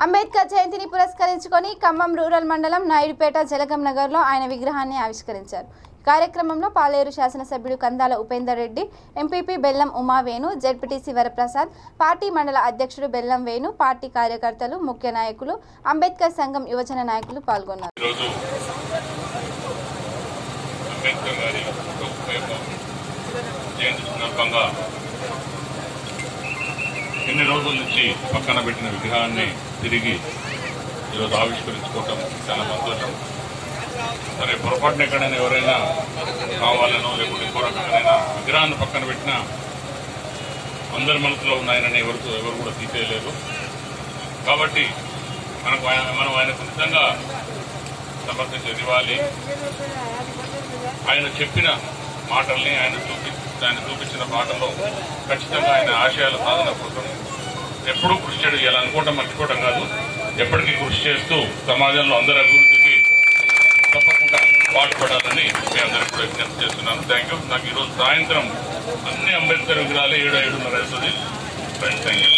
అంబేద్కర్ జయంతిని పురస్కరించుకొని ఖమ్మం రూరల్ మండలం నాయుడుపేట జలగం నగర్లో ఆయన విగ్రహాన్ని ఆవిష్కరించారు. కార్యక్రమంలో పాలేరు శాసనసభ్యుడు కందాల ఉపేందర్ రెడ్డి, ఎంపీపీ బెల్లం ఉమావేణు, జెడ్పీటీసీ వరప్రసాద్, పార్టీ మండల అధ్యక్షుడు బెల్లం వేణు, పార్టీ కార్యకర్తలు, ముఖ్య నాయకులు, అంబేద్కర్ సంఘం యువజన నాయకులు పాల్గొన్నారు. ఎన్ని రోజుల నుంచి పక్కన పెట్టిన విగ్రహాన్ని తిరిగి ఈరోజు ఆవిష్కరించుకోవటం చాలా సంతోషం. మరి పొరపాటున ఎక్కడైనా ఎవరైనా కావాలనో లేకుంటే ఇంకో రకంగానైనా విగ్రహాన్ని పక్కన పెట్టినా అందరి మనసులో ఉన్నాయనని ఎవరు కూడా తీసేయలేరు. కాబట్టి మనం ఆయనకు నిజంగా సమర్థించేది ఇవ్వాలి. ఆయన చెప్పిన మాటల్ని ఆయన చూపించిన పాటల్లో ఖచ్చితంగా ఆయన ఆశయాల సాధన కోసం ఎప్పుడూ కృషి చేయడం, ఇలా అనుకోవడం మర్చిపోవడం కాదు, ఎప్పటికీ కృషి చేస్తూ సమాజంలో అందరి అభివృద్ధికి తప్పకుండా పాటుపడాలని మీ అందరికీ కూడా విజ్ఞప్తి చేస్తున్నాను. Thank you. నాకు ఈరోజు సాయంత్రం అన్ని అంబేద్కర్ విగ్రహాలే 7:30 అవుతుంది. Thank you.